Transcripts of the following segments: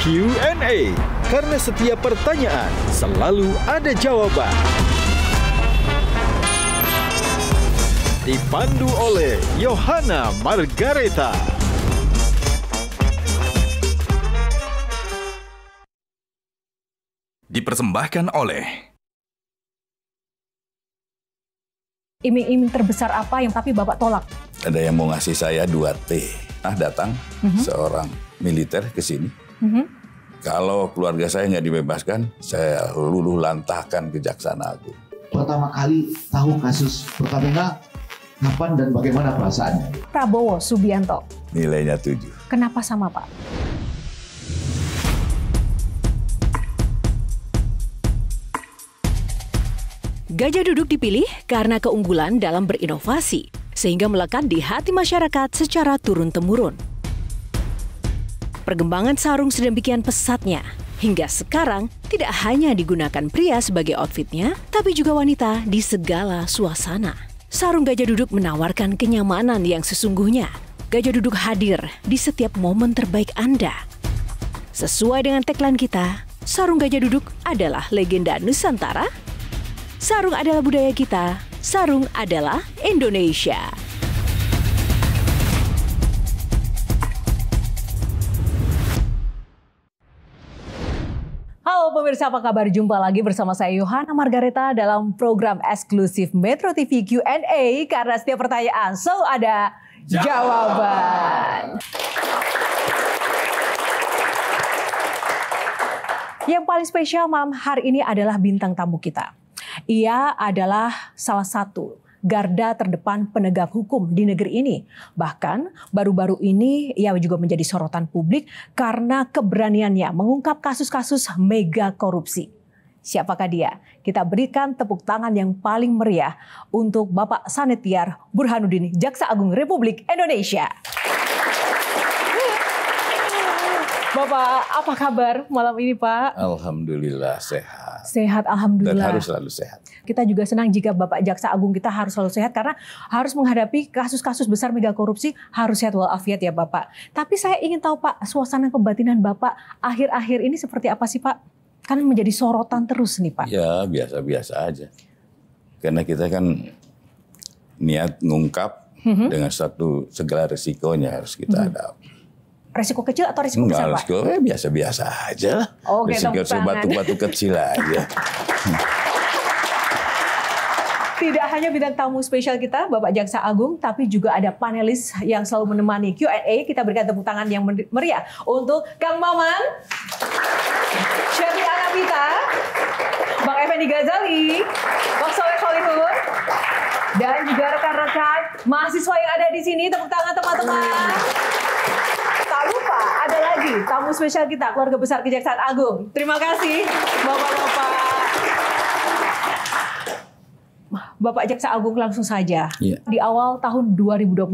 Q&A, karena setiap pertanyaan selalu ada jawaban. Dipandu oleh Yohana Margareta. Dipersembahkan oleh iming-iming terbesar apa yang tapi Bapak tolak? Ada yang mau ngasih saya 2T. Nah, datang seorang militer ke sini. Kalau keluarga saya nggak dibebaskan, saya luluh lantahkan Kejaksaan Agung. Pertama kali tahu kasus Pertamina, kapan dan bagaimana perasaannya? Prabowo Subianto. Nilainya 7. Kenapa sama Pak? Gajah Duduk dipilih karena keunggulan dalam berinovasi, sehingga melekat di hati masyarakat secara turun-temurun. Perkembangan sarung sedemikian pesatnya, hingga sekarang tidak hanya digunakan pria sebagai outfitnya, tapi juga wanita di segala suasana. Sarung Gajah Duduk menawarkan kenyamanan yang sesungguhnya. Gajah Duduk hadir di setiap momen terbaik Anda. Sesuai dengan tagline kita, sarung Gajah Duduk adalah legenda Nusantara. Sarung adalah budaya kita, sarung adalah Indonesia. Halo pemirsa, apa kabar? Jumpa lagi bersama saya Yohana Margareta dalam program eksklusif Metro TV Q&A, karena setiap pertanyaan selalu ada jawaban. Yang paling spesial malam hari ini adalah bintang tamu kita. Ia adalah salah satu garda terdepan penegak hukum di negeri ini. Bahkan baru-baru ini ia juga menjadi sorotan publik karena keberaniannya mengungkap kasus-kasus mega korupsi. Siapakah dia? Kita berikan tepuk tangan yang paling meriah untuk Bapak Sanetiar Burhanuddin, Jaksa Agung Republik Indonesia. Bapak, apa kabar malam ini, Pak? Alhamdulillah sehat. Sehat, alhamdulillah. Dan harus selalu sehat. Kita juga senang jika Bapak Jaksa Agung kita harus selalu sehat, karena harus menghadapi kasus-kasus besar mega korupsi, harus sehat walafiat ya Bapak. Tapi saya ingin tahu Pak, suasana kebatinan Bapak akhir-akhir ini seperti apa sih Pak? Kan menjadi sorotan terus nih Pak. Ya biasa-biasa aja. Karena kita kan niat ngungkap dengan segala resikonya harus kita hadapi. Resiko kecil atau resiko besar Pak? Resiko biasa-biasa aja lah. Oke, resiko batu-batu kecil aja. Tidak hanya bintang tamu spesial kita, Bapak Jaksa Agung, tapi juga ada panelis yang selalu menemani Q&A. Kita berikan tepuk tangan yang meriah untuk Kang Maman, Shirley Anabita, Bang Effendi Ghazali, Bang Soleh Solihun, dan juga rekan-rekan mahasiswa yang ada di sini. Tepuk tangan teman-teman. Tak lupa ada lagi tamu spesial kita, keluarga besar Kejaksaan Agung. Terima kasih Bapak-bapak. Bapak Jaksa Agung, langsung saja. Yeah. Di awal tahun 2025,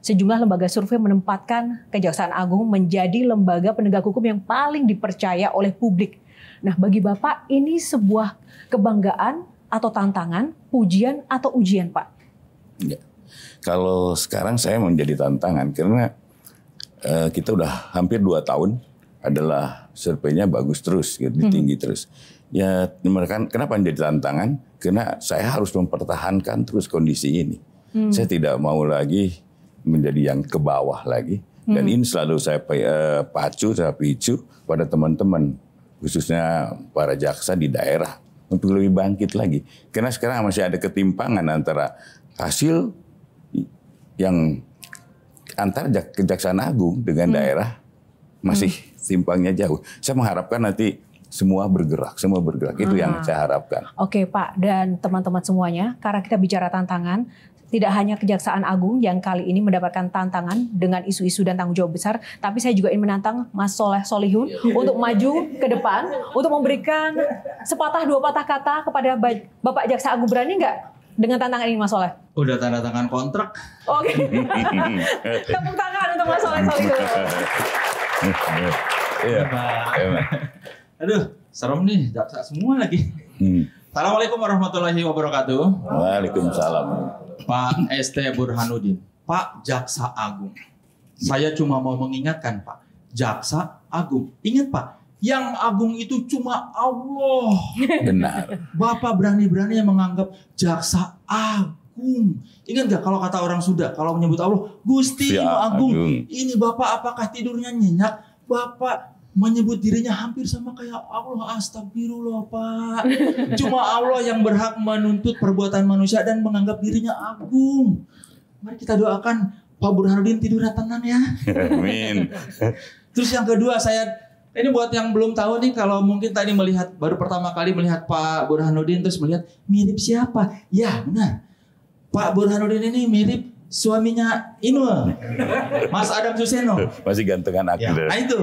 sejumlah lembaga survei menempatkan Kejaksaan Agung menjadi lembaga penegak hukum yang paling dipercaya oleh publik. Nah, bagi Bapak ini sebuah kebanggaan atau tantangan, pujian atau ujian, Pak? Ya. Kalau sekarang saya menjadi tantangan karena kita udah hampir 2 tahun adalah surveinya bagus terus, gitu, tinggi terus. Ya, kenapa menjadi tantangan? Karena saya harus mempertahankan terus kondisi ini. Saya tidak mau lagi menjadi yang ke bawah lagi. Dan ini selalu saya saya picu pada teman-teman, khususnya para jaksa di daerah, untuk lebih bangkit lagi. Karena sekarang masih ada ketimpangan antara hasil yang antara Kejaksaan Agung dengan daerah masih timpangnya jauh. Saya mengharapkan nanti semua bergerak. Itu yang saya harapkan. Oke Pak, dan teman-teman semuanya, karena kita bicara tantangan, tidak hanya Kejaksaan Agung yang kali ini mendapatkan tantangan dengan isu-isu dan tanggung jawab besar, tapi saya juga ingin menantang Mas Soleh Solihun untuk maju ke depan, untuk memberikan sepatah dua patah kata kepada Bapak Jaksa Agung. Berani nggak dengan tantangan ini Mas Soleh? Udah tanda tangan kontrak. Oke. Tepuk tangan untuk Mas Soleh Solihun. Iya. Aduh, serem nih, jaksa semua lagi. Assalamualaikum warahmatullahi wabarakatuh. Waalaikumsalam. Pak ST Burhanuddin, Pak Jaksa Agung. Saya cuma mau mengingatkan Pak, Jaksa Agung. Ingat Pak, yang agung itu cuma Allah. Benar. Bapak berani-berani menganggap Jaksa Agung. Ingat gak kalau kata orang Sunda, kalau menyebut Allah, Gusti Agung. Ini Bapak apakah tidurnya nyenyak? Bapak menyebut dirinya hampir sama kayak Allah. Astagfirullah Pak. Cuma Allah yang berhak menuntut perbuatan manusia dan menganggap dirinya agung. Mari kita doakan Pak Burhanuddin tidurnya tenang ya. Amin. Terus yang kedua ini buat yang belum tahu nih, kalau mungkin tadi baru pertama kali melihat Pak Burhanuddin terus melihat mirip siapa? Ya benar, Pak Burhanuddin ini mirip suaminya Inul, Mas Adam Suseno. Masih gantengan aku. Ya, nah itu.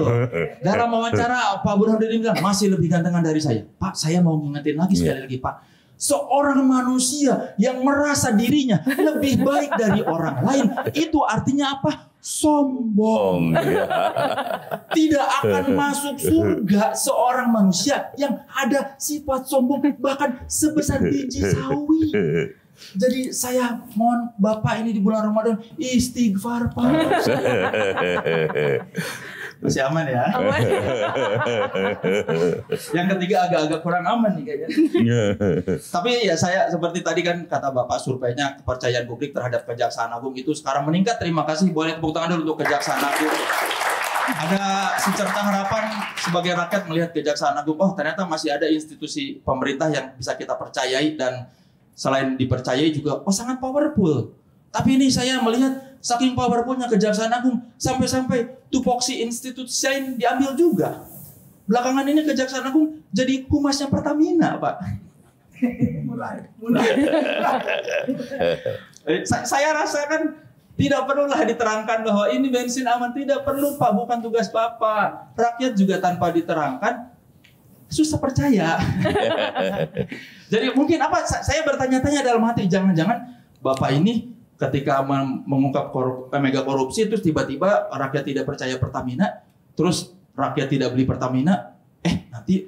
Dalam wawancara Pak Burhanuddin bilang masih lebih gantengan dari saya. Pak, saya mau ngingetin lagi sekali lagi Pak. Seorang manusia yang merasa dirinya lebih baik dari orang lain, itu artinya apa? Sombong. Tidak akan masuk surga seorang manusia yang ada sifat sombong bahkan sebesar biji sawi. Jadi saya mohon Bapak ini di bulan Ramadan istighfar Pak. Masih aman ya? Aman. Yang ketiga agak-agak kurang aman nih kayaknya. Tapi ya saya seperti tadi kan kata Bapak, surveinya kepercayaan publik terhadap Kejaksaan Agung itu sekarang meningkat. Terima kasih. Boleh tepuk tangan dulu untuk Kejaksaan Agung. Ada secerca harapan sebagai rakyat melihat Kejaksaan Agung. Oh ternyata masih ada institusi pemerintah yang bisa kita percayai, dan selain dipercayai juga sangat powerful. Tapi ini saya melihat saking powerfulnya Kejaksaan Agung sampai-sampai tupoksi institusi lain diambil juga. Belakangan ini Kejaksaan Agung jadi humasnya Pertamina, Pak. Mulai. Saya rasakan tidak perlulah diterangkan bahwa ini bensin aman, tidak perlu Pak, bukan tugas Bapak. Rakyat juga tanpa diterangkan susah percaya. Jadi mungkin saya bertanya-tanya dalam hati, jangan-jangan Bapak ini ketika mengungkap mega korupsi terus tiba-tiba rakyat tidak percaya Pertamina, terus rakyat tidak beli Pertamina, nanti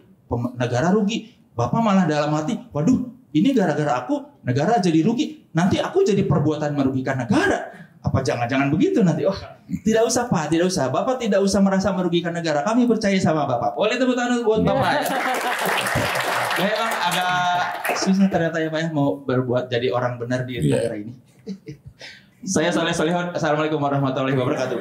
negara rugi. Bapak malah dalam hati, waduh, ini gara-gara aku negara jadi rugi, nanti aku jadi perbuatan merugikan negara. Apa jangan-jangan begitu nanti? Oh, tidak usah Pak, tidak usah. Bapak tidak usah merasa merugikan negara. Kami percaya sama Bapak. Boleh tepuk tangan buat Bapak ya. Memang agak susah ternyata ya Pak ya, mau berbuat jadi orang benar di negara ini. Saya Soleh Solihun. Assalamualaikum warahmatullahi wabarakatuh.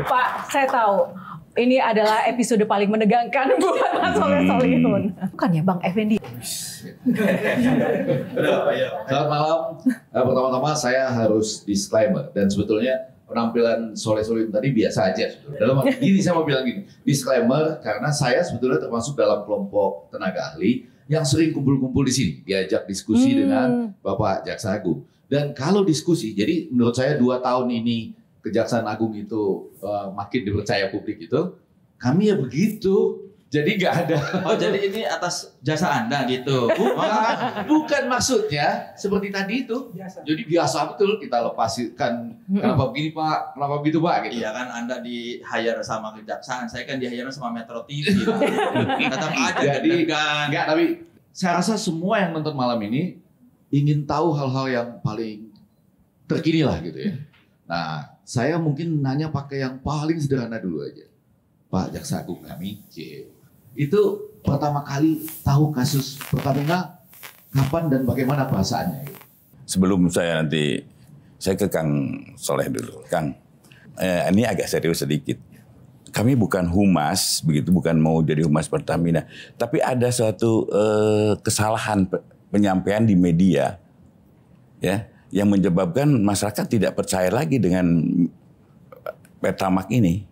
Pak, saya tahu ini adalah episode paling menegangkan buat Mas Soleh Solihun. Bukan ya Bang Effendi? Selamat malam. Pertama-tama saya harus disclaimer, dan sebetulnya penampilan Soleh Solihun tadi biasa aja. Dalam gini saya mau bilang gini, disclaimer karena saya sebetulnya termasuk dalam kelompok tenaga ahli yang sering kumpul-kumpul di sini, diajak diskusi dengan Bapak Jaksa Agung. Dan kalau diskusi, jadi menurut saya 2 tahun ini Kejaksaan Agung itu makin dipercaya publik itu, kami ya begitu. Jadi nggak ada. Oh jadi ini atas jasa Anda gitu? Bukan maksudnya seperti tadi itu. Jadi biasa betul kita lepaskan. Kenapa begini Pak? Kenapa begitu Pak? Gitu. Iya kan Anda di hire sama Kejaksaan, saya kan di hire sama Metro TV. Tetap aja. Jadi nggak. Tapi saya rasa semua yang nonton malam ini ingin tahu hal-hal yang paling terkini lah gitu ya. Nah saya mungkin nanya pakai yang paling sederhana dulu aja. Pak Jaksa Agung kami, itu pertama kali tahu kasus Pertamina kapan dan bagaimana bahasannya? Sebelum saya ke Kang Soleh dulu. Kang, ini agak serius sedikit. Kami bukan humas, bukan mau jadi humas Pertamina. Tapi ada suatu kesalahan penyampaian di media, ya, yang menyebabkan masyarakat tidak percaya lagi dengan Pertamax ini.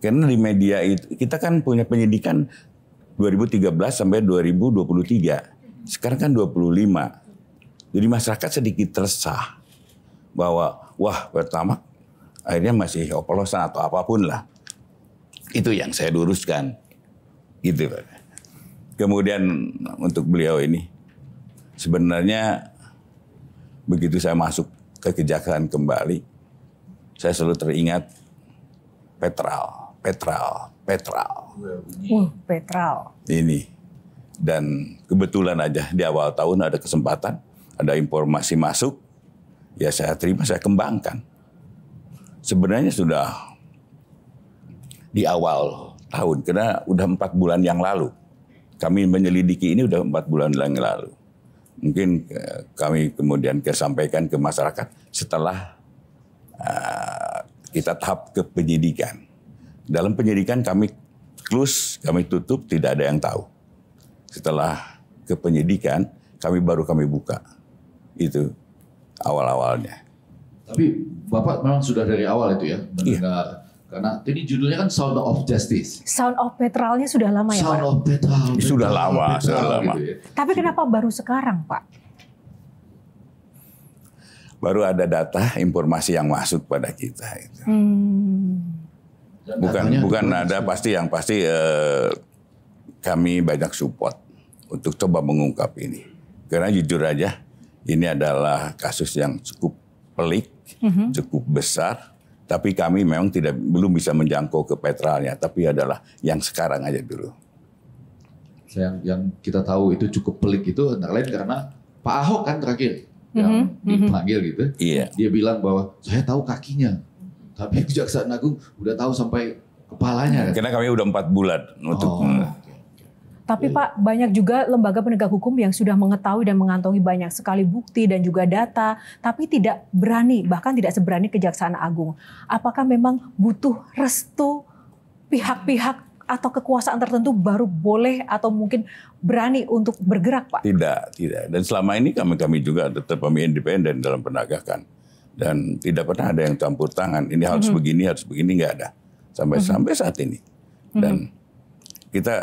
Karena di media itu, kita kan punya penyidikan 2013 sampai 2023. Sekarang kan 25. Jadi masyarakat sedikit resah bahwa, wah Pertamax akhirnya masih oplosan atau apapun lah. Itu yang saya luruskan. Gitu. Kemudian untuk beliau ini, sebenarnya begitu saya masuk ke Kejaksaan kembali, saya selalu teringat Petral. Ini. Dan kebetulan aja di awal tahun ada kesempatan, ada informasi masuk ya saya terima, saya kembangkan. Sebenarnya sudah di awal tahun, karena udah 4 bulan yang lalu. Kami menyelidiki ini udah 4 bulan yang lalu. Mungkin kami kemudian sampaikan ke masyarakat setelah kita tahap ke penyidikan. Dalam penyidikan kami close, kami tutup, tidak ada yang tahu. Setelah ke penyidikan, kami buka. Itu awal-awalnya. Tapi Bapak memang sudah dari awal itu ya mendengar, karena ini judulnya kan Sound of Justice. Sound of Petralnya sudah lama ya, Pak? Sound of Petral. Sudah lama. Gitu ya. Tapi kenapa baru sekarang, Pak? Baru ada data, informasi yang masuk pada kita. Itu. Bukan ada pasti kami banyak support untuk coba mengungkap ini. Karena jujur aja, ini adalah kasus yang cukup pelik, cukup besar. Tapi kami memang belum bisa menjangkau ke petralnya. Tapi adalah yang sekarang aja dulu. Yang kita tahu itu cukup pelik itu antara lain karena Pak Ahok kan terakhir yang dipanggil gitu. Iya. Dia bilang bahwa saya tahu kakinya. Tapi Kejaksaan Agung udah tahu sampai kepalanya. Karena kami udah 4 bulan untuk... Tapi Pak, banyak juga lembaga penegak hukum yang sudah mengetahui dan mengantongi banyak sekali bukti dan juga data, tapi tidak berani, bahkan tidak seberani Kejaksaan Agung. Apakah memang butuh restu pihak-pihak atau kekuasaan tertentu baru boleh atau mungkin berani untuk bergerak, Pak? Tidak. Dan selama ini kami juga tetap independen dalam penegakan. Dan tidak pernah ada yang campur tangan. Ini harus begini, nggak ada. Sampai saat ini. Dan kita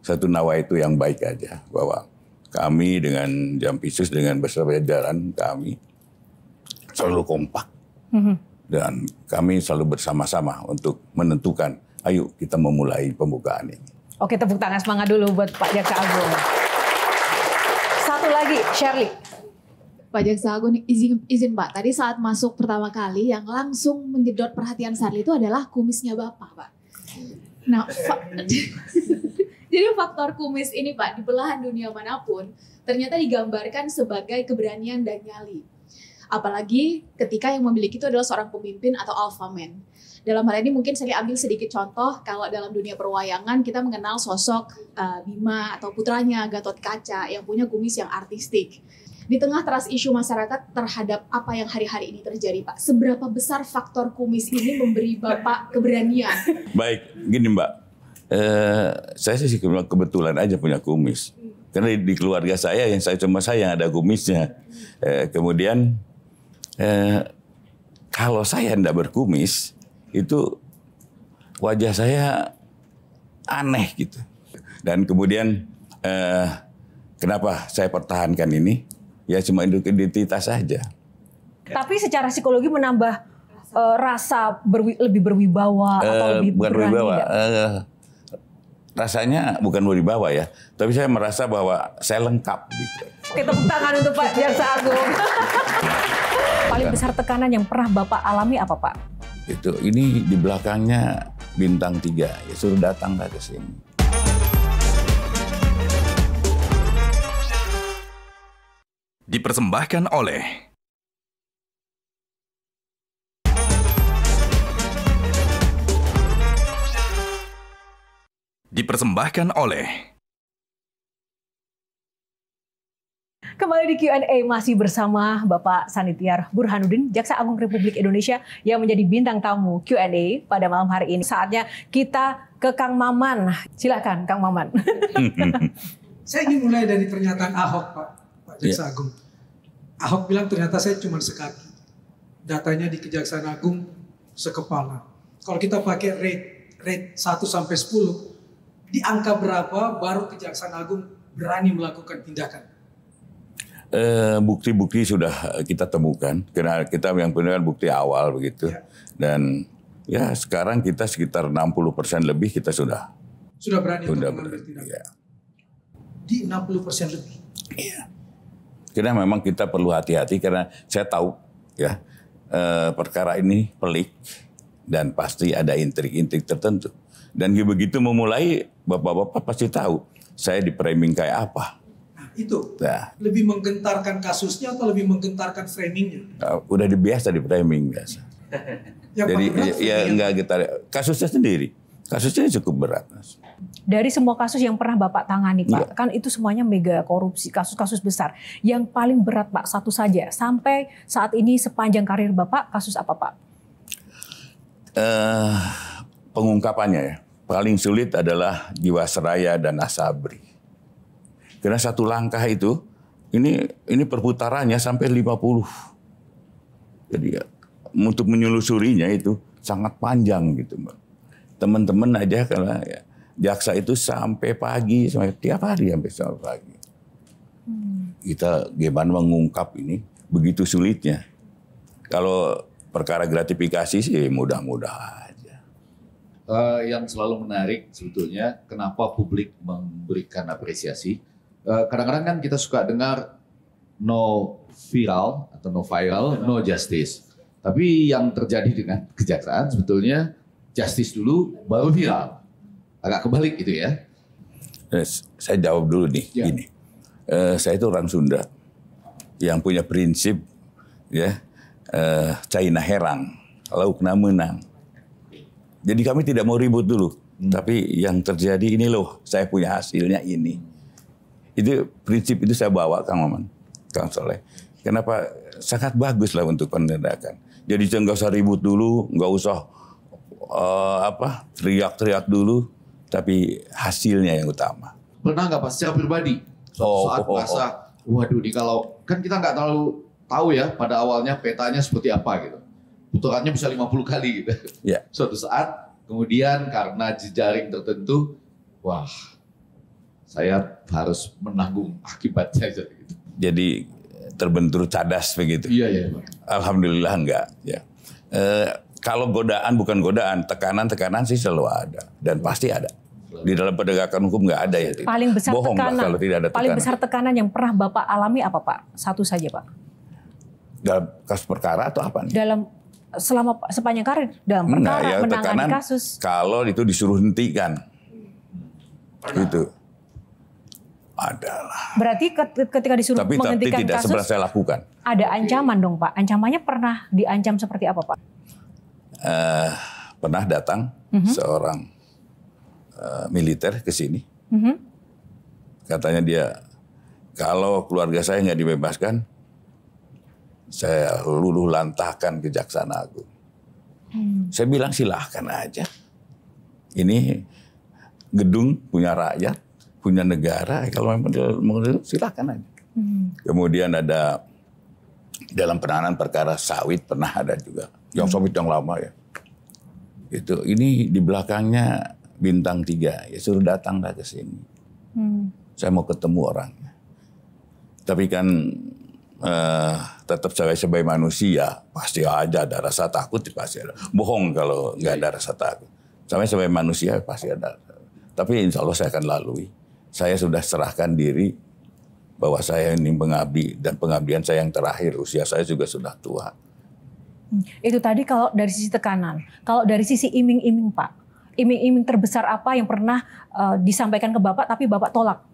satu nawaitu yang baik aja, bahwa kami dengan Jampisus dengan beserta jajaran kami selalu kompak dan kami selalu bersama-sama untuk menentukan, ayo kita memulai pembukaan ini. Oke, tepuk tangan semangat dulu buat Pak Jaksa Agung. Satu lagi, Shirley. Pak Jaksa Agung, izin Pak, tadi saat masuk pertama kali yang langsung menjedot perhatian Shirley itu adalah kumisnya Bapak, Pak. Nah, jadi faktor kumis ini Pak, di belahan dunia manapun ternyata digambarkan sebagai keberanian dan nyali. Apalagi ketika yang memiliki itu adalah seorang pemimpin atau alpha man. Dalam hal ini mungkin saya ambil sedikit contoh, kalau dalam dunia perwayangan kita mengenal sosok Bima atau putranya Gatot Kaca yang punya kumis yang artistik. Di tengah teras isu masyarakat terhadap apa yang hari-hari ini terjadi, Pak, seberapa besar faktor kumis ini memberi Bapak keberanian? Baik, gini Mbak, saya sih kebetulan aja punya kumis. Karena di keluarga saya yang saya ada kumisnya. Kemudian kalau saya tidak berkumis, itu wajah saya aneh gitu. Dan kemudian kenapa saya pertahankan ini? Ya cuma identitas saja. Tapi secara psikologi menambah rasa lebih berwibawa atau lebih bukan berani. Berwibawa. Rasanya bukan berwibawa ya, tapi saya merasa bahwa saya lengkap. Gitu. Oke, tepuk tangan untuk Pak Jaksa Agung. Paling besar tekanan yang pernah Bapak alami apa, Pak? Ini di belakangnya bintang 3, ya suruh datang ke sini. Dipersembahkan oleh Kembali di Q&A masih bersama Bapak Sanitiar Burhanuddin, Jaksa Agung Republik Indonesia yang menjadi bintang tamu Q&A pada malam hari ini. Saatnya kita ke Kang Maman. Silakan Kang Maman. Saya ingin mulai dari pernyataan Ahok, Pak Jaksa Agung. Ahok bilang ternyata saya cuma sekaki. Datanya di Kejaksaan Agung sekepala. Kalau kita pakai rate 1 sampai 10, di angka berapa baru Kejaksaan Agung berani melakukan tindakan? Bukti-bukti sudah kita temukan. Karena kita yang punya bukti awal begitu. Ya. Dan ya sekarang kita sekitar 60% lebih kita sudah berani untuk mengambil tindakan. Ya. Di 60% lebih. Iya. Karena memang kita perlu hati-hati karena saya tahu ya perkara ini pelik dan pasti ada intrik-intrik tertentu. Dan begitu memulai bapak-bapak pasti tahu saya di framing kayak apa. itu Nah, lebih menggentarkan kasusnya atau lebih menggentarkan framingnya? udah biasa di framing biasa. Yang Jadi paling berat ya framingnya. enggak kita kasusnya sendiri. Kasusnya cukup berat. Dari semua kasus yang pernah Bapak tangani Pak, Iya. kan itu semuanya mega korupsi, kasus-kasus besar. Yang paling berat Pak, satu saja. Sampai saat ini sepanjang karir Bapak, kasus apa Pak? Pengungkapannya ya. Paling sulit adalah Jiwasraya dan Asabri. Karena satu langkah itu, ini perputarannya sampai 50. Jadi ya, untuk menyelusurinya itu sangat panjang gitu, Mbak. Teman-teman aja kalau ya, jaksa itu sampai pagi, sampai tiap hari sampai pagi. Kita gimana mengungkap ini begitu sulitnya. Kalau perkara gratifikasi sih mudah-mudah aja. Yang selalu menarik sebetulnya kenapa publik memberikan apresiasi. Kadang-kadang kan kita suka dengar no viral atau no viral, no justice. Tapi yang terjadi dengan kejaksaan sebetulnya justice dulu baru viral. Agak kebalik gitu ya. Saya jawab dulu nih, Ya. gini. Saya itu orang Sunda yang punya prinsip ya, China herang, laukna menang. Jadi kami tidak mau ribut dulu, tapi yang terjadi ini loh, saya punya hasilnya ini. Itu prinsip itu saya bawa Kang Maman, Kang Soleh. Kenapa? Sangat bagus lah untuk penindakan. Jadi nggak usah ribut dulu, nggak usah teriak-teriak dulu, tapi hasilnya yang utama. Pernah nggak Pak secara pribadi suatu saat merasa, waduh nih kalau kan kita nggak terlalu tahu ya pada awalnya petanya seperti apa gitu. Putarannya bisa 50 kali gitu. Ya. Suatu saat kemudian karena jejaring tertentu, wah saya harus menanggung akibatnya gitu. Jadi terbentur cadas begitu. Iya ya Pak. Alhamdulillah enggak. Ya. Kalau godaan bukan godaan, tekanan sih selalu ada dan pasti ada. Di dalam penegakan hukum nggak ada ya. Paling besar Bohong lah tekanan. kalau tidak ada Paling tekanan. besar tekanan yang pernah Bapak alami apa Pak? Satu saja Pak. Dalam kasus perkara atau apa nih? Dalam sepanjang karir dalam perkara ya, menangani tekanan kasus. kalau itu disuruh hentikan. Gitu. Adalah. Berarti ketika disuruh Tapi menghentikan tidak kasus pernah saya lakukan. ada ancaman dong Pak. Ancamannya pernah diancam seperti apa Pak? Pernah datang seorang militer ke sini. Katanya dia, kalau keluarga saya nggak dibebaskan, saya luluh lantahkan Kejaksaan Agung. Saya bilang silahkan aja. Ini gedung punya rakyat, punya negara. Kalau memang silahkan aja. Kemudian ada dalam penanganan perkara sawit pernah ada juga. Yang sawit yang lama ya. Ini di belakangnya bintang 3. Ya suruh datanglah ke sini. Saya mau ketemu orangnya. Tapi kan tetap saya sebagai manusia pasti aja ada rasa takut, pasti ada. Bohong kalau nggak ada rasa takut. Saya sebagai manusia pasti ada. Tapi insya Allah saya akan lalui. Saya sudah serahkan diri bahwa saya ini pengabdi dan pengabdian saya yang terakhir. Usia saya juga sudah tua. Itu tadi kalau dari sisi tekanan. Kalau dari sisi iming-iming Pak, iming-iming terbesar apa yang pernah disampaikan ke Bapak tapi Bapak tolak?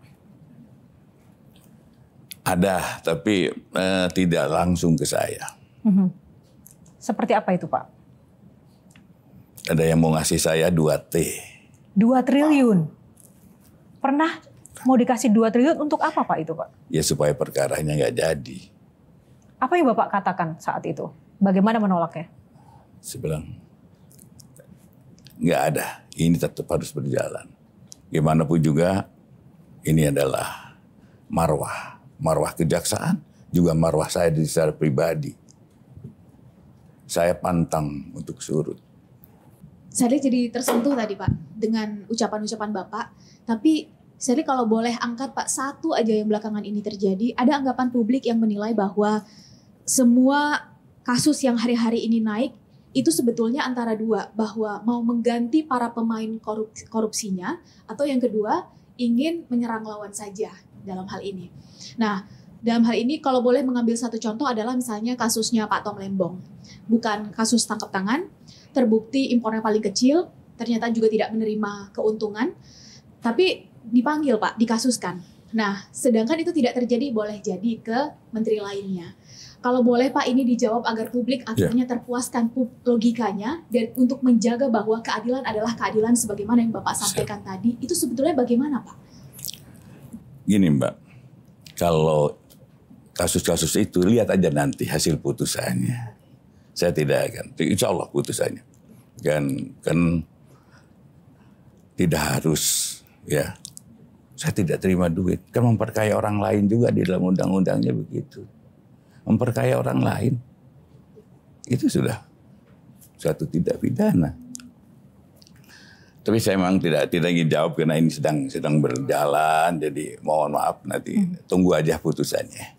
Ada, tapi tidak langsung ke saya. Seperti apa itu Pak? Ada yang mau ngasih saya 2T. 2 triliun. Pernah mau dikasih 2 triliun untuk apa Pak itu Pak? Ya supaya perkaranya nggak jadi. Apa yang Bapak katakan saat itu? Bagaimana menolaknya? Saya bilang, nggak ada. Ini tetap harus berjalan. Gimana pun juga, ini adalah marwah. Marwah kejaksaan, juga marwah saya secara pribadi. Saya pantang untuk surut. Saya jadi tersentuh tadi Pak dengan ucapan-ucapan Bapak. Tapi saya kalau boleh angkat Pak satu aja yang belakangan ini terjadi. Ada anggapan publik yang menilai bahwa semua kasus yang hari-hari ini naik itu sebetulnya antara dua. Bahwa mau mengganti para pemain korupsinya atau yang kedua ingin menyerang lawan saja dalam hal ini. Nah, dalam hal ini kalau boleh mengambil satu contoh adalah misalnya kasusnya Pak Tom Lembong. Bukan kasus tangkap tangan, terbukti impornya paling kecil, ternyata juga tidak menerima keuntungan, tapi dipanggil Pak, dikasuskan. Nah, sedangkan itu tidak terjadi boleh jadi ke menteri lainnya. Kalau boleh Pak ini dijawab agar publik akhirnya terpuaskan logikanya dan untuk menjaga bahwa keadilan adalah keadilan sebagaimana yang Bapak sampaikan tadi, itu sebetulnya bagaimana Pak? Gini Mbak, kalau kasus-kasus itu lihat aja nanti hasil putusannya. Saya tidak akan, insya Allah putusannya. Kan tidak harus ya. Saya tidak terima duit. Kan memperkaya orang lain juga di dalam undang-undangnya begitu. Memperkaya orang lain. Itu sudah suatu tidak pidana. Tapi saya memang tidak ingin jawab karena ini sedang berjalan. Jadi mohon maaf nanti tunggu aja putusannya.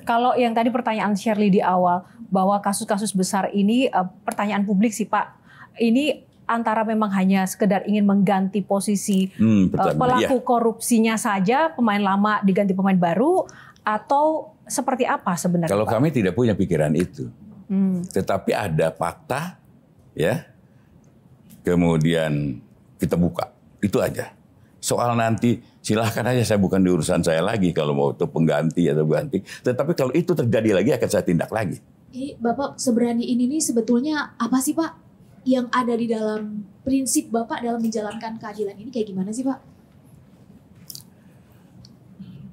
Kalau yang tadi pertanyaan Shirley di awal bahwa kasus-kasus besar ini pertanyaan publik sih Pak. Ini antara memang hanya sekedar ingin mengganti posisi pelaku korupsinya saja, pemain lama diganti pemain baru, atau seperti apa sebenarnya? Kalau Pak? kami tidak punya pikiran itu, tetapi ada fakta, ya, kemudian kita buka, itu aja. Soal nanti silahkan aja, saya bukan di urusan saya lagi kalau mau itu pengganti atau ganti. Tetapi kalau itu terjadi lagi akan saya tindak lagi. Bapak seberani ini nih sebetulnya apa sih Pak? Yang ada di dalam prinsip Bapak dalam menjalankan keadilan ini kayak gimana sih Pak?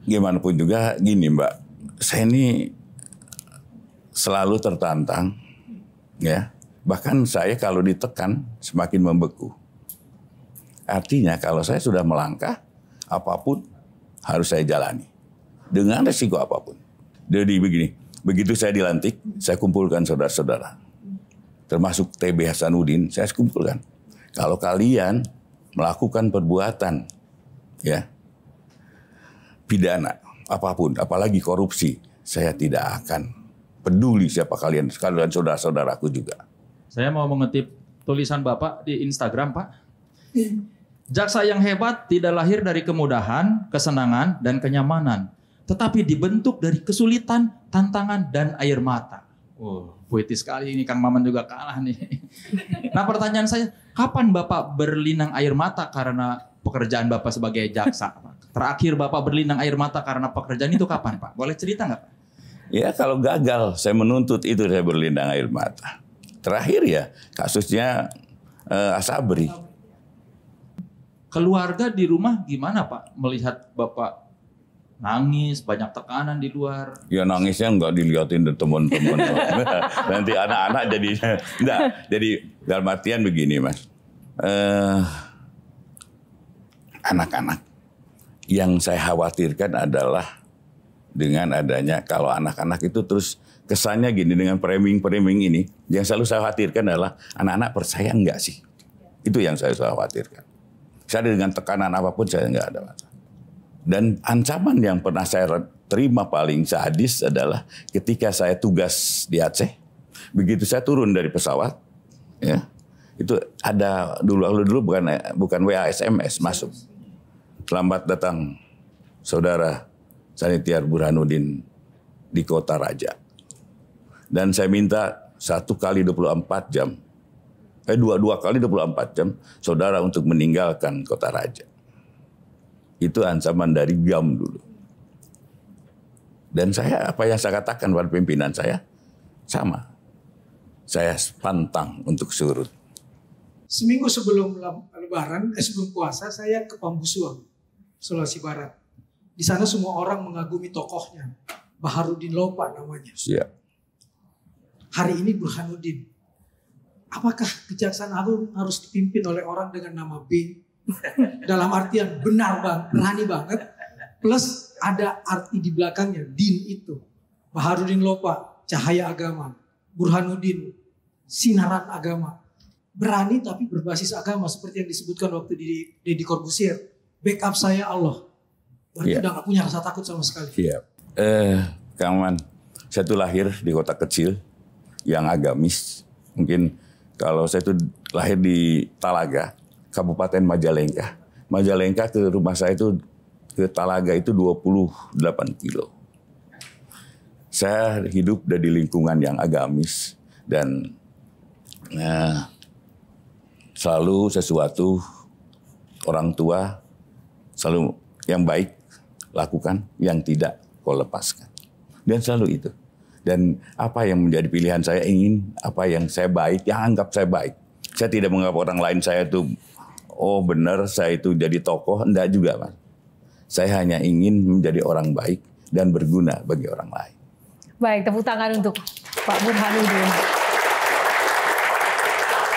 Gimana pun juga gini Mbak, saya ini selalu tertantang, ya. Bahkan saya kalau ditekan semakin membeku. Artinya kalau saya sudah melangkah, apapun harus saya jalani dengan resiko apapun. Jadi begini, begitu saya dilantik, saya kumpulkan saudara-saudara. Termasuk TB Hasanuddin, saya kumpulkan. Kalau kalian melakukan perbuatan ya pidana apapun, apalagi korupsi, saya tidak akan peduli siapa kalian, sekalian saudara-saudaraku juga. Saya mau mengutip tulisan Bapak di Instagram, Pak. Jaksa yang hebat tidak lahir dari kemudahan, kesenangan, dan kenyamanan, tetapi dibentuk dari kesulitan, tantangan, dan air mata. Puitis sekali ini, Kang Maman juga kalah nih. Nah pertanyaan saya, kapan Bapak berlinang air mata karena pekerjaan Bapak sebagai jaksa? Terakhir Bapak berlinang air mata karena pekerjaan itu kapan Pak? Boleh cerita nggak Pak? Ya kalau gagal saya menuntut itu saya berlinang air mata. Terakhir ya kasusnya Asabri. Keluarga di rumah gimana Pak melihat Bapak nangis, banyak tekanan di luar? Ya nangisnya nggak dilihatin teman-teman. Nanti anak-anak jadi enggak. Jadi dalam artian begini Mas. Anak-anak yang saya khawatirkan adalah dengan adanya kalau anak-anak itu terus kesannya gini dengan framing ini, yang selalu saya khawatirkan adalah anak-anak percaya enggak sih? Itu yang saya khawatirkan. Saya dengan tekanan apapun saya enggak ada masalah. Dan ancaman yang pernah saya terima paling sadis adalah ketika saya tugas di Aceh, begitu saya turun dari pesawat, ya itu ada dulu bukan WA SMS masuk. Selamat datang saudara Sanitiar Burhanuddin di Kota Raja. Dan saya minta 1 kali 24 jam. Dua kali 24 jam saudara untuk meninggalkan Kota Raja. Itu ancaman dari GAM dulu. Dan saya apa yang saya katakan pada pimpinan saya sama. Saya pantang untuk surut. Seminggu sebelum Lebaran, sebelum puasa, saya ke Pambusuang, Sulawesi Barat. Di sana semua orang mengagumi tokohnya, Baharudin Lopa namanya. Siap. Hari ini Burhanuddin. Apakah Kejaksaan Agung harus dipimpin oleh orang dengan nama B? Dalam artian benar banget, berani banget. Plus ada arti di belakangnya, din itu. Baharudin Lopa, cahaya agama. Burhanuddin, sinaran agama. Berani tapi berbasis agama seperti yang disebutkan waktu di Deddy Corbuzier. Backup saya Allah. Berarti udah gak punya rasa takut sama sekali. Siap. Kang Man, saya tuh lahir di kota kecil yang agamis. Mungkin kalau saya tuh lahir di Talaga, Kabupaten Majalengka. Majalengka ke rumah saya itu ke Talaga itu 28 kilo. Saya hidup di lingkungan yang agamis dan selalu sesuatu orang tua selalu yang baik lakukan, yang tidak kau lepaskan. Dan selalu itu. Dan apa yang menjadi pilihan saya, ingin apa yang saya baik, yang anggap saya baik. Saya tidak menganggap orang lain saya itu, oh benar saya itu jadi tokoh, enggak juga Mas. Saya hanya ingin menjadi orang baik dan berguna bagi orang lain. Baik, tepuk tangan untuk Pak Burhanuddin.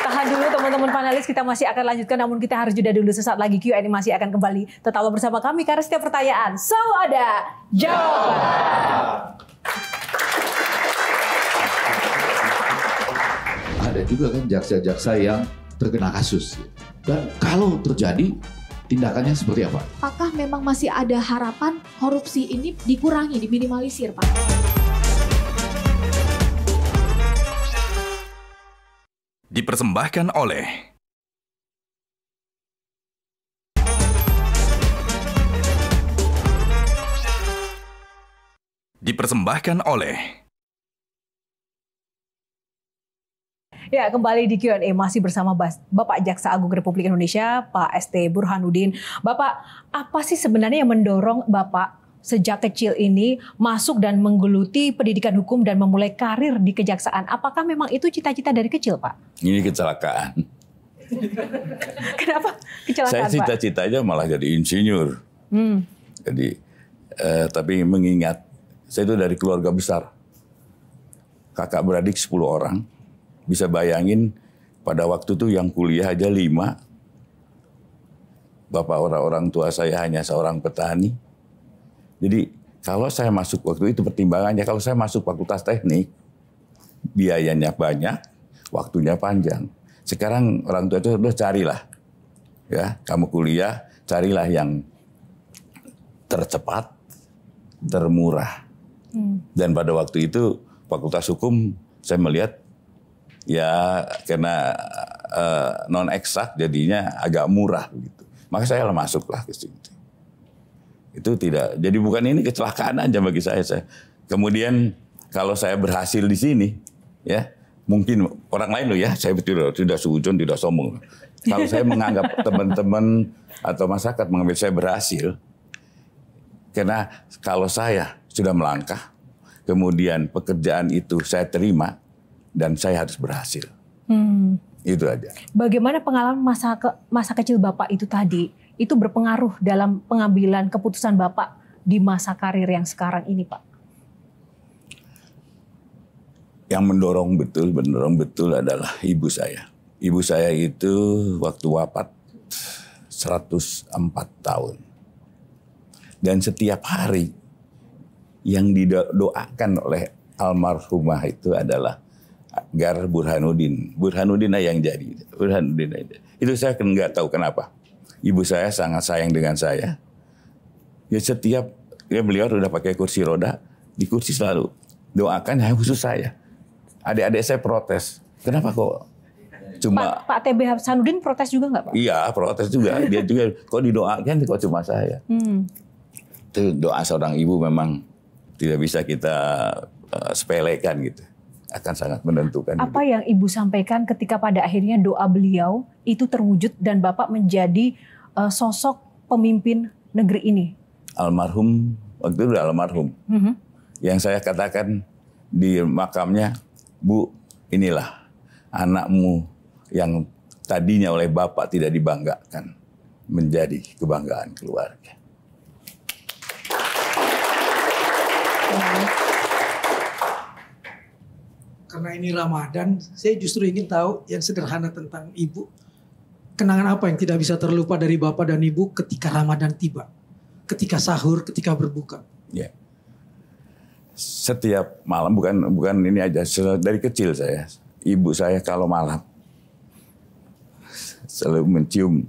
Tahan dulu teman-teman panelis, kita masih akan lanjutkan, namun kita harus jeda dulu. Sesaat lagi Q&A masih akan kembali. Tetaplah bersama kami karena setiap pertanyaan selalu ada jawaban. Ada juga kan jaksa-jaksa yang terkena kasus. Dan kalau terjadi, tindakannya seperti apa? Apakah memang masih ada harapan korupsi ini dikurangi, diminimalisir, Pak? Dipersembahkan oleh Ya, kembali di Q&A masih bersama Bapak Jaksa Agung Republik Indonesia, Pak ST Burhanuddin. Bapak, apa sih sebenarnya yang mendorong Bapak sejak kecil ini masuk dan menggeluti pendidikan hukum dan memulai karir di kejaksaan? Apakah memang itu cita-cita dari kecil, Pak? Ini kecelakaan. Kenapa kecelakaan, Saya Pak? cita-citanya malah jadi insinyur. Jadi, tapi mengingat saya itu dari keluarga besar. Kakak beradik 10 orang. Bisa bayangin pada waktu itu yang kuliah aja 5. Bapak orang tua saya hanya seorang petani. Jadi kalau saya masuk waktu itu pertimbangannya, kalau saya masuk fakultas teknik, biayanya banyak, waktunya panjang. Sekarang orang tua itu udah carilah, ya kamu kuliah, carilah yang tercepat, termurah. Dan pada waktu itu fakultas hukum saya melihat ya karena non eksak jadinya agak murah gitu. Maka saya masuklah ke situ. Itu tidak, jadi bukan ini kecelakaan aja bagi saya. Kemudian kalau saya berhasil di sini, ya mungkin orang lain loh ya, saya tidak suzon, tidak sombong. Kalau saya menganggap teman-teman atau masyarakat mengambil saya berhasil, karena kalau saya sudah melangkah, kemudian pekerjaan itu saya terima dan saya harus berhasil. Itu aja. Bagaimana pengalaman masa kecil Bapak itu tadi? Itu berpengaruh dalam pengambilan keputusan Bapak di masa karir yang sekarang ini, Pak? Yang mendorong betul adalah ibu saya. Ibu saya itu waktu wafat 104 tahun. Dan setiap hari yang didoakan oleh almarhumah itu adalah Gar Burhanuddin. Burhanuddin yang jadi. Itu saya nggak tahu kenapa. Ibu saya sangat sayang dengan saya. Ya setiap beliau udah pakai kursi roda, di kursi selalu doakan yang khusus saya. Adik-adik saya protes. Kenapa kok cuma Pak TB Hasanuddin protes juga nggak, Pak? Iya, protes juga. Dia juga kok didoakan kok cuma saya. Itu doa seorang ibu memang tidak bisa kita sepelekan gitu. Akan sangat menentukan. Apa yang Ibu sampaikan ketika pada akhirnya doa beliau itu terwujud dan Bapak menjadi sosok pemimpin negeri ini? Almarhum, waktu itu udah almarhum. Yang saya katakan di makamnya, Bu, inilah anakmu yang tadinya oleh Bapak tidak dibanggakan menjadi kebanggaan keluarga. Karena ini Ramadan, saya justru ingin tahu yang sederhana tentang Ibu. Kenangan apa yang tidak bisa terlupa dari Bapak dan Ibu ketika Ramadan tiba? Ketika sahur, ketika berbuka? Ya. Setiap malam, bukan ini aja, dari kecil saya. Ibu saya kalau malam selalu mencium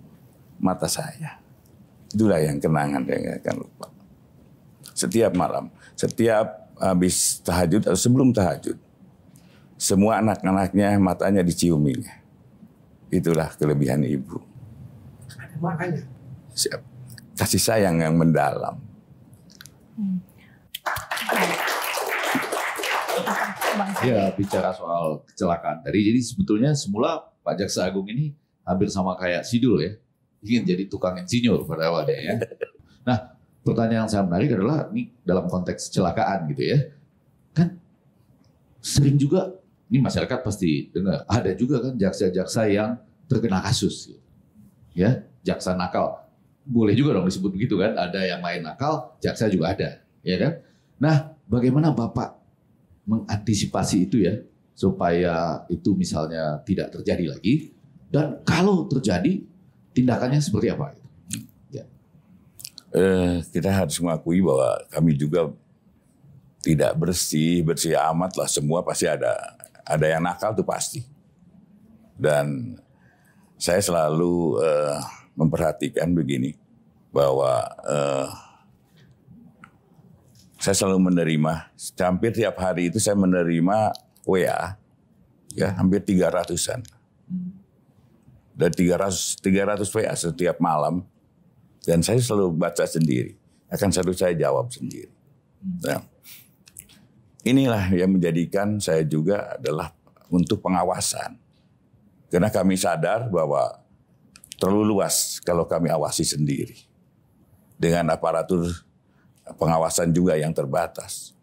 mata saya. Itulah yang kenangan yang gak akan lupa. Setiap malam, setiap habis tahajud atau sebelum tahajud, semua anak-anaknya matanya diciuminya. Itulah kelebihan ibu. Makanya. Siap. Kasih sayang yang mendalam. Ya, bicara soal kecelakaan tadi. Jadi sebetulnya semula Pak Jaksa Agung ini hampir sama kayak Sidul ya. Ingin jadi tukang insinyur pada awalnya ya. Nah, pertanyaan yang sangat menarik adalah ini dalam konteks kecelakaan gitu ya. Kan sering juga, ini masyarakat pasti dengar, ada juga kan jaksa-jaksa yang terkena kasus. Gitu. Ya, jaksa nakal. Boleh juga dong disebut begitu kan, ada yang main nakal, jaksa juga ada. Ya kan? Nah, bagaimana Bapak mengantisipasi itu ya, supaya itu misalnya tidak terjadi lagi, dan kalau terjadi, tindakannya seperti apa? Ya. Kita harus mengakui bahwa kami juga tidak bersih amat lah, semua pasti ada yang nakal tuh pasti. Dan saya selalu memperhatikan begini, bahwa saya selalu menerima, hampir tiap hari itu saya menerima WA, ya hampir 300-an. Dan 300 WA setiap malam, dan saya selalu baca sendiri, akan selalu saya jawab sendiri. Nah, inilah yang menjadikan saya juga adalah untuk pengawasan. Karena kami sadar bahwa terlalu luas kalau kami awasi sendiri. Dengan aparatur pengawasan juga yang terbatas.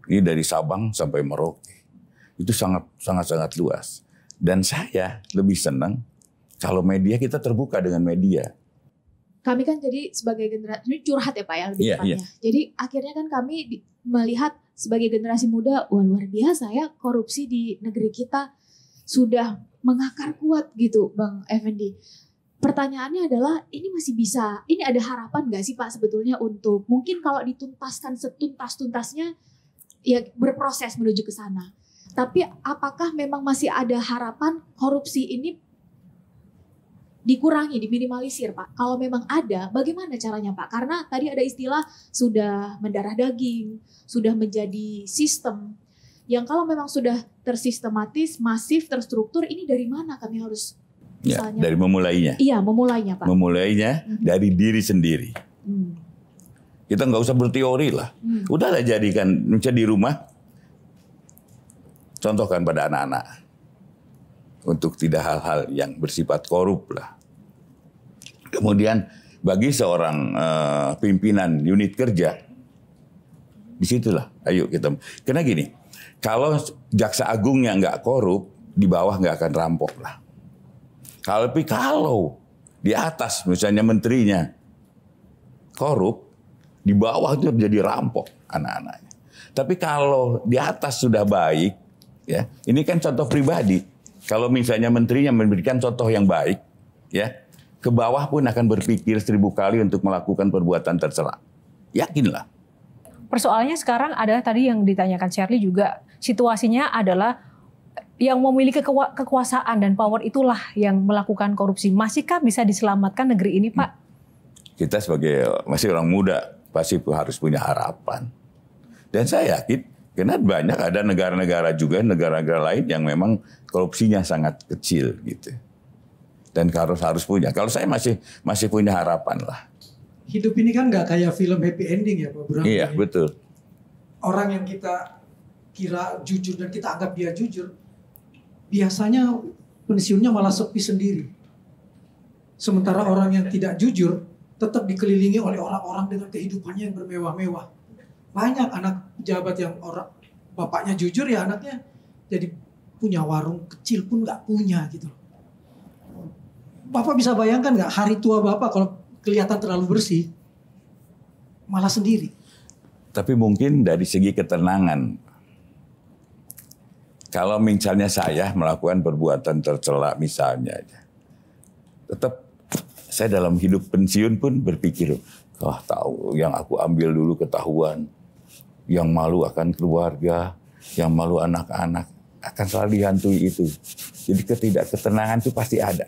Ini dari Sabang sampai Merauke. Itu sangat luas. Dan saya lebih senang kalau media kita terbuka dengan media. Kami kan jadi sebagai generasi, ini curhat ya Pak ya lebih tepatnya. Jadi akhirnya kan kami melihat sebagai generasi muda, wah luar biasa ya korupsi di negeri kita sudah mengakar kuat gitu Bang Effendi. Pertanyaannya adalah ini masih bisa, ini ada harapan gak sih Pak sebetulnya untuk mungkin kalau dituntaskan setuntas-tuntasnya ya berproses menuju ke sana. Tapi apakah memang masih ada harapan korupsi ini dikurangi, diminimalisir Pak? Kalau memang ada, bagaimana caranya Pak? Karena tadi ada istilah sudah mendarah daging, sudah menjadi sistem. Yang kalau memang sudah tersistematis, masif, terstruktur, ini dari mana kami harus misalnya? Ya, dari memulainya. Iya, memulainya Pak. Memulainya dari diri sendiri. Kita nggak usah berteori lah. Udahlah jadikan, misalnya di rumah, contohkan pada anak-anak. Untuk tidak hal-hal yang bersifat korup lah. Kemudian bagi seorang pimpinan unit kerja, disitulah ayo kita. Karena gini, kalau jaksa agungnya nggak korup, di bawah nggak akan rampok lah. Tapi kalau di atas misalnya menterinya korup, di bawah itu jadi rampok anak-anaknya. Tapi kalau di atas sudah baik, ya ini kan contoh pribadi. Kalau misalnya menterinya memberikan contoh yang baik, ya ke bawah pun akan berpikir 1000 kali untuk melakukan perbuatan tercela. Yakinlah. Persoalannya sekarang ada tadi yang ditanyakan Shirley juga, situasinya adalah yang memiliki kekuasaan dan power itulah yang melakukan korupsi. Masihkah bisa diselamatkan negeri ini, Pak? Kita sebagai masih orang muda pasti harus punya harapan. Dan saya yakin, karena banyak ada negara-negara juga, negara-negara lain yang memang korupsinya sangat kecil gitu. Dan harus punya. Kalau saya masih punya harapan lah. Hidup ini kan nggak kayak film happy ending ya Pak Burhan. Iya, betul. Orang yang kita kira jujur dan kita anggap dia jujur, biasanya pensiunnya malah sepi sendiri. Sementara orang yang tidak jujur tetap dikelilingi oleh orang-orang dengan kehidupannya yang bermewah-mewah. Banyak anak pejabat yang orang bapaknya jujur ya anaknya jadi punya warung kecil pun nggak punya gitu. Bapak bisa bayangkan nggak hari tua Bapak kalau kelihatan terlalu bersih, malah sendiri. Tapi mungkin dari segi ketenangan, kalau misalnya saya melakukan perbuatan tercela misalnya, tetap saya dalam hidup pensiun pun berpikir, wah tahu yang aku ambil dulu ketahuan, yang malu akan keluarga, yang malu anak-anak, akan selalu dihantui itu. Jadi ketidakketenangan itu pasti ada.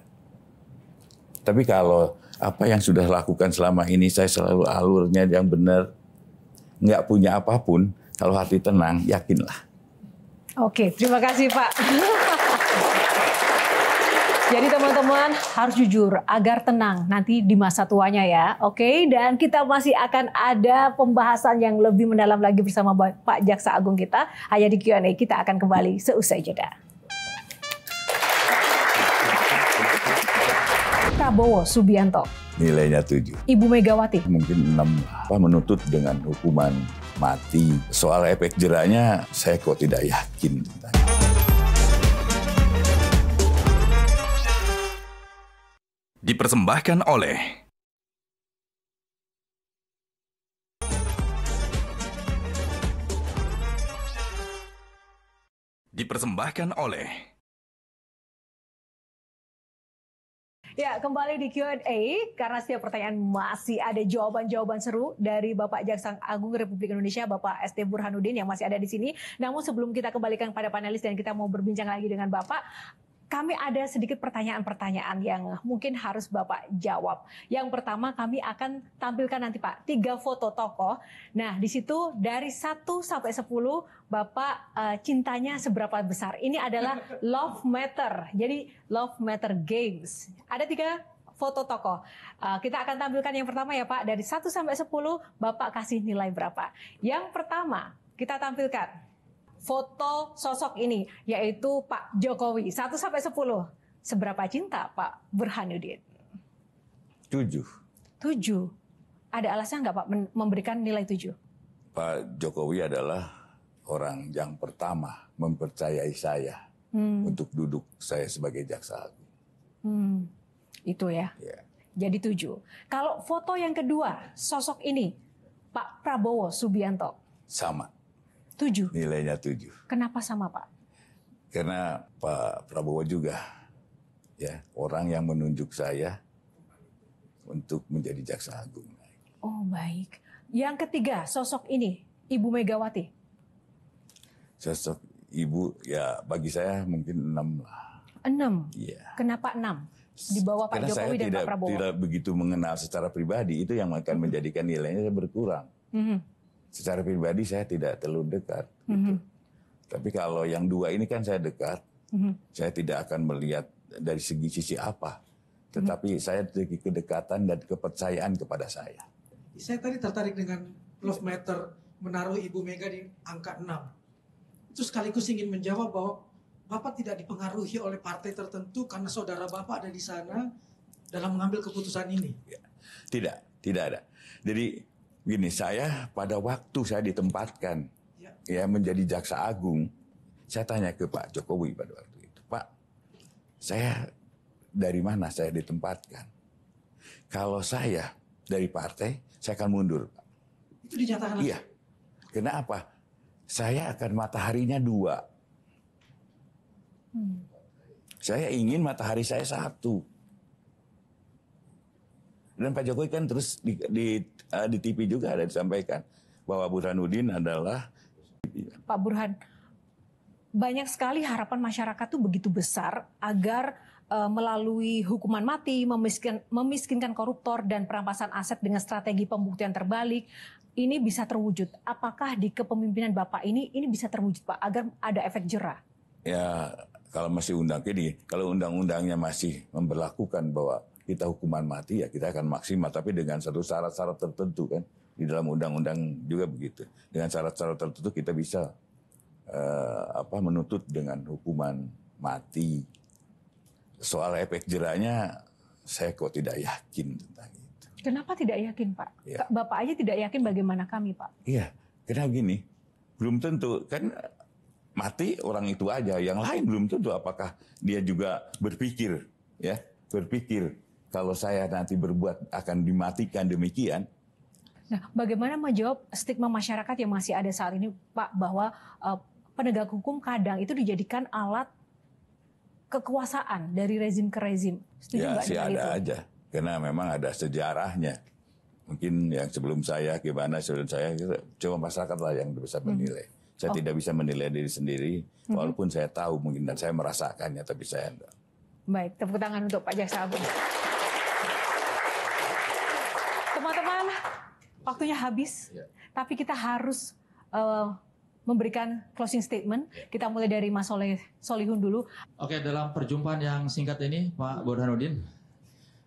Tapi kalau apa yang sudah lakukan selama ini, saya selalu alurnya yang benar, nggak punya apapun, kalau hati tenang, yakinlah. Oke, terima kasih Pak. Jadi teman-teman harus jujur agar tenang nanti di masa tuanya ya. Oke, dan kita masih akan ada pembahasan yang lebih mendalam lagi bersama Pak Jaksa Agung kita. Hanya di Q&A, kita akan kembali seusai jeda. Prabowo Subianto. Nilainya 7. Ibu Megawati. Mungkin 6. Menuntut dengan hukuman mati. Soal efek jeraknya saya kok tidak yakin. Dipersembahkan oleh Ya, kembali di Q&A karena setiap pertanyaan masih ada jawaban-jawaban seru dari Bapak Jaksa Agung Republik Indonesia, Bapak ST Burhanuddin yang masih ada di sini. Namun sebelum kita kembalikan pada panelis dan kita mau berbincang lagi dengan Bapak, kami ada sedikit pertanyaan-pertanyaan yang mungkin harus Bapak jawab. Yang pertama kami akan tampilkan nanti Pak, 3 foto tokoh. Nah di situ dari 1 sampai 10 Bapak cintanya seberapa besar. Ini adalah Love Matter, jadi Love Matter Games. Ada 3 foto tokoh. Kita akan tampilkan yang pertama ya Pak, dari 1 sampai 10 Bapak kasih nilai berapa. Yang pertama kita tampilkan foto sosok ini, yaitu Pak Jokowi. 1 sampai 10. Seberapa cinta Pak Burhanuddin? 7. 7. Ada alasan nggak Pak memberikan nilai 7? Pak Jokowi adalah orang yang pertama mempercayai saya untuk duduk saya sebagai jaksa agung. Itu ya. Jadi 7. Kalau foto yang kedua, sosok ini, Pak Prabowo Subianto. Sama. 7. Nilainya 7. Kenapa sama Pak? Karena Pak Prabowo juga ya orang yang menunjuk saya untuk menjadi jaksa agung. Oh baik. Yang ketiga, sosok ini, Ibu Megawati. Sosok ibu ya bagi saya mungkin 6 lah. 6? Iya. Kenapa 6? Di bawah Pak Karena Jokowi dan saya Pak Prabowo? tidak begitu mengenal secara pribadi, itu yang akan menjadikan nilainya berkurang. Secara pribadi saya tidak terlalu dekat. Gitu. Tapi kalau yang 2 ini kan saya dekat, saya tidak akan melihat dari sisi apa. Tetapi saya memiliki kedekatan dan kepercayaan kepada saya. Saya tadi tertarik dengan Love Matter menaruh Ibu Mega di angka 6. Itu sekaligus ingin menjawab bahwa Bapak tidak dipengaruhi oleh partai tertentu karena saudara Bapak ada di sana dalam mengambil keputusan ini. Tidak ada. Jadi gini, saya pada waktu saya ditempatkan ya menjadi jaksa agung, saya tanya ke Pak Jokowi pada waktu itu, Pak, saya dari mana saya ditempatkan? Kalau saya dari partai, saya akan mundur. Itu dinyatakan. Iya. Kenapa? Saya akan mataharinya 2. Saya ingin matahari saya 1. Dan Pak Jokowi kan terus di TV juga ada disampaikan bahwa Burhanuddin adalah Pak Burhan, banyak sekali harapan masyarakat tuh begitu besar agar melalui hukuman mati, memiskinkan koruptor dan perampasan aset dengan strategi pembuktian terbalik ini bisa terwujud. Apakah di kepemimpinan Bapak ini bisa terwujud Pak agar ada efek jerah? Ya kalau masih kalau undang-undangnya masih memberlakukan bahwa kita hukuman mati ya kita akan maksimal, tapi dengan satu syarat-syarat tertentu kan di dalam undang-undang juga begitu. Dengan syarat-syarat tertentu kita bisa menuntut dengan hukuman mati. Soal efek jeraknya saya kok tidak yakin tentang itu. Kenapa tidak yakin Pak? Ya. Bapak aja tidak yakin, bagaimana kami Pak? Iya, karena gini, belum tentu kan mati orang itu aja, yang lain belum tentu apakah dia juga berpikir kalau saya nanti berbuat akan dimatikan demikian. Nah, bagaimana menjawab stigma masyarakat yang masih ada saat ini, Pak, bahwa penegak hukum kadang itu dijadikan alat kekuasaan dari rezim ke rezim? Setuju ya sih ada itu? Aja, karena memang ada sejarahnya. Mungkin yang sebelum saya, cuma masyarakat lah yang bisa menilai. Saya tidak bisa menilai diri sendiri, walaupun saya tahu mungkin dan saya merasakannya, tapi saya enggak. Baik, tepuk tangan untuk Pak Jaksa Agung. Teman-teman, waktunya habis, tapi kita harus memberikan closing statement. Kita mulai dari Mas Solihun dulu. Oke, dalam perjumpaan yang singkat ini, Pak Burhanuddin,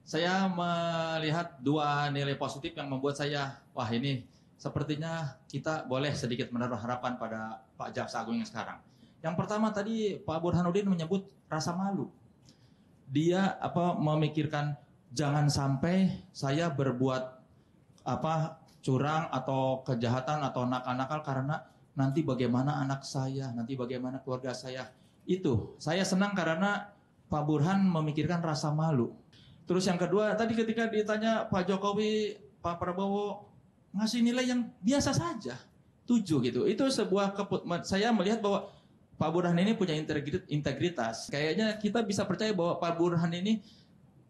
saya melihat 2 nilai positif yang membuat saya, wah ini sepertinya kita boleh sedikit menaruh harapan pada Pak Jaksa Agung yang sekarang. Yang pertama tadi Pak Burhanuddin menyebut rasa malu. Dia memikirkan jangan sampai saya berbuat curang atau kejahatan atau nakal-nakal karena nanti bagaimana anak saya, nanti bagaimana keluarga saya. Itu saya senang karena Pak Burhan memikirkan rasa malu. Terus yang kedua, tadi ketika ditanya Pak Jokowi, Pak Prabowo ngasih nilai yang biasa saja, 7 gitu. Itu sebuah saya melihat bahwa Pak Burhan ini punya integritas. Kayaknya kita bisa percaya bahwa Pak Burhan ini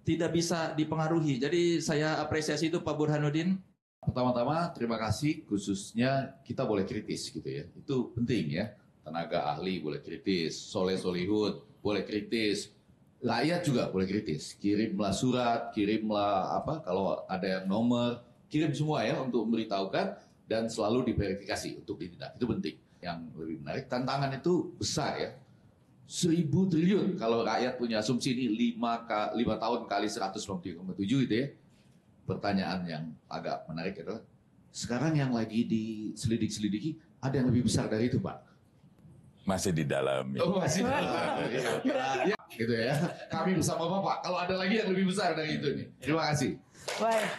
tidak bisa dipengaruhi. Jadi saya apresiasi itu Pak Burhanuddin. Pertama-tama terima kasih, khususnya kita boleh kritis gitu ya. Itu penting ya. Tenaga ahli boleh kritis, solihun boleh kritis, rakyat juga boleh kritis. Kirimlah surat, kirimlah kalau ada yang nomor, kirim semua ya untuk memberitahukan dan selalu diverifikasi untuk ditindak. Itu penting. Yang lebih menarik, tantangan itu besar ya. 1.000 triliun kalau rakyat punya asumsi ini 5 tahun kali 193,7 itu ya. Pertanyaan yang agak menarik adalah sekarang yang lagi diselidik-selidiki ada yang lebih besar dari itu, Pak? Masih di dalam. Ya. Oh, masih di dalam. Ya, gitu ya. Kami bersama Bapak. Kalau ada lagi yang lebih besar dari itu nih. Terima kasih. Baik.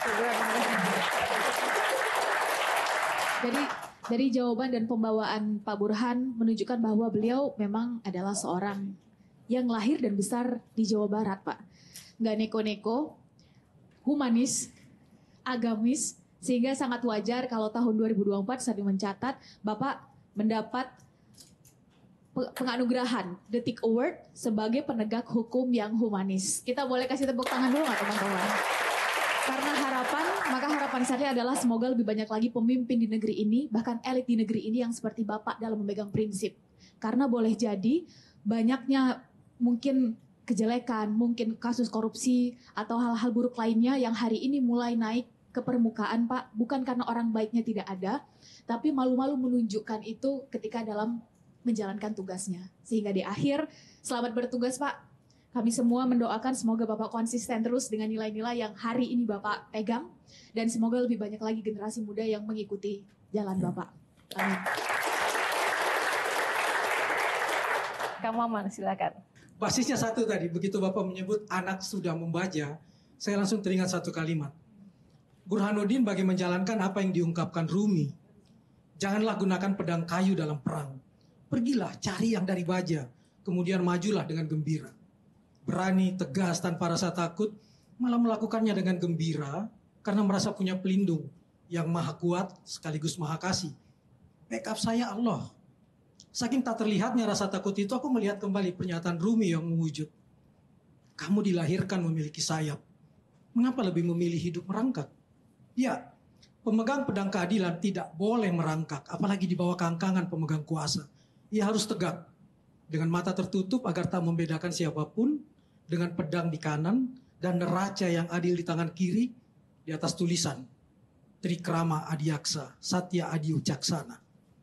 Jadi dari jawaban dan pembawaan Pak Burhan menunjukkan bahwa beliau memang adalah seorang yang lahir dan besar di Jawa Barat, Pak. Nggak neko-neko, humanis, agamis, sehingga sangat wajar kalau tahun 2024 sampai mencatat Bapak mendapat penganugerahan Detik Award sebagai penegak hukum yang humanis. Kita boleh kasih tepuk tangan dulu nggak teman-teman? Karena maka harapan saya adalah semoga lebih banyak lagi pemimpin di negeri ini, bahkan elit di negeri ini yang seperti Bapak dalam memegang prinsip. Karena boleh jadi banyaknya mungkin kejelekan, mungkin kasus korupsi atau hal-hal buruk lainnya yang hari ini mulai naik ke permukaan, Pak. Bukan karena orang baiknya tidak ada, tapi malu-malu menunjukkan itu ketika dalam menjalankan tugasnya. Sehingga di akhir, selamat bertugas, Pak. Kami semua mendoakan semoga Bapak konsisten terus dengan nilai-nilai yang hari ini Bapak pegang. Dan semoga lebih banyak lagi generasi muda yang mengikuti jalan Bapak. Amin. Kang Maman, silakan. Basisnya satu tadi, begitu Bapak menyebut anak sudah membaca, saya langsung teringat satu kalimat. Burhanuddin bagi menjalankan apa yang diungkapkan Rumi. Janganlah gunakan pedang kayu dalam perang. Pergilah cari yang dari baja, kemudian majulah dengan gembira. Berani, tegas, tanpa rasa takut, malah melakukannya dengan gembira karena merasa punya pelindung yang maha kuat sekaligus maha kasih. Backup saya Allah. Saking tak terlihatnya rasa takut itu, aku melihat kembali pernyataan Rumi yang mewujud. Kamu dilahirkan memiliki sayap. Mengapa lebih memilih hidup merangkak? Ya, pemegang pedang keadilan tidak boleh merangkak, apalagi di bawah kangkangan pemegang kuasa. Ia harus tegak, dengan mata tertutup agar tak membedakan siapapun, dengan pedang di kanan dan neraca yang adil di tangan kiri, di atas tulisan Trikrama Adiaksa, Satya Adi Wicaksana.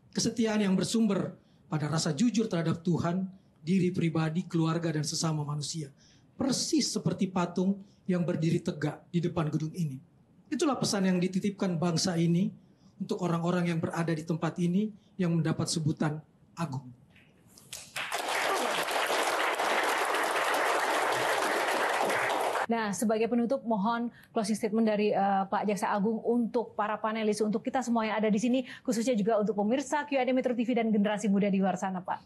Kesetiaan yang bersumber pada rasa jujur terhadap Tuhan, diri pribadi, keluarga, dan sesama manusia. Persis seperti patung yang berdiri tegak di depan gedung ini. Itulah pesan yang dititipkan bangsa ini untuk orang-orang yang berada di tempat ini yang mendapat sebutan agung. Nah, sebagai penutup mohon closing statement dari Pak Jaksa Agung untuk para panelis, untuk kita semua yang ada di sini, khususnya juga untuk pemirsa Q&A Metro TV dan generasi muda di luar sana, Pak.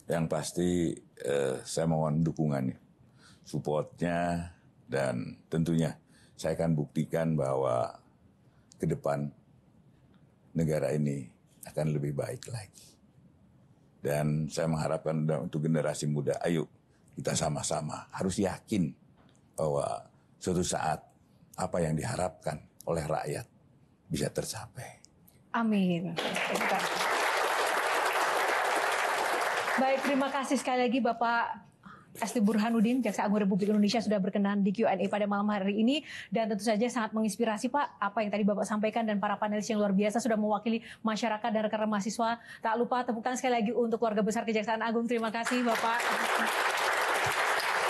Yang pasti saya mohon dukungannya, supportnya, dan tentunya saya akan buktikan bahwa ke depan negara ini akan lebih baik lagi. Dan saya mengharapkan untuk generasi muda, ayo kita sama-sama harus yakin bahwa suatu saat apa yang diharapkan oleh rakyat bisa tercapai. Amin. Baik, terima kasih sekali lagi Bapak Esti Burhanuddin, Jaksa Agung Republik Indonesia sudah berkenan di Q&A pada malam hari ini. Dan tentu saja sangat menginspirasi Pak, apa yang tadi Bapak sampaikan, dan para panelis yang luar biasa sudah mewakili masyarakat dan rekan mahasiswa. Tak lupa tepuk tangan sekali lagi untuk keluarga besar Kejaksaan Agung. Terima kasih Bapak.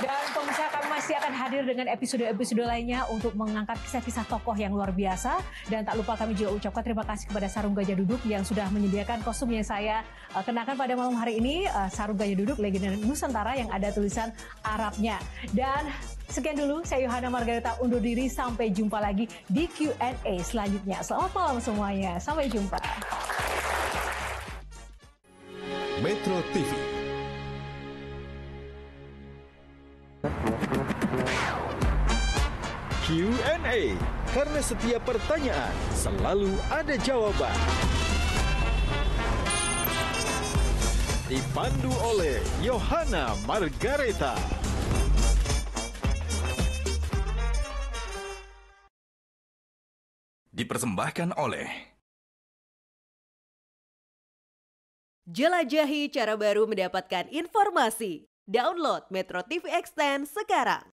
Dan pemirsa kami masih akan hadir dengan episode-episode lainnya untuk mengangkat kisah-kisah tokoh yang luar biasa. Dan tak lupa kami juga ucapkan terima kasih kepada Sarung Gajah Duduk yang sudah menyediakan kostum yang saya kenakan pada malam hari ini. Sarung Gajah Duduk legenda Nusantara yang ada tulisan Arabnya. Dan sekian dulu, saya Yohana Margareta undur diri. Sampai jumpa lagi di Q&A selanjutnya. Selamat malam semuanya. Sampai jumpa. Metro TV. Q&A, karena setiap pertanyaan selalu ada jawaban. Dipandu oleh Yohana Margareta. Dipersembahkan oleh Jelajahi cara baru mendapatkan informasi. Download Metro TV Extend sekarang.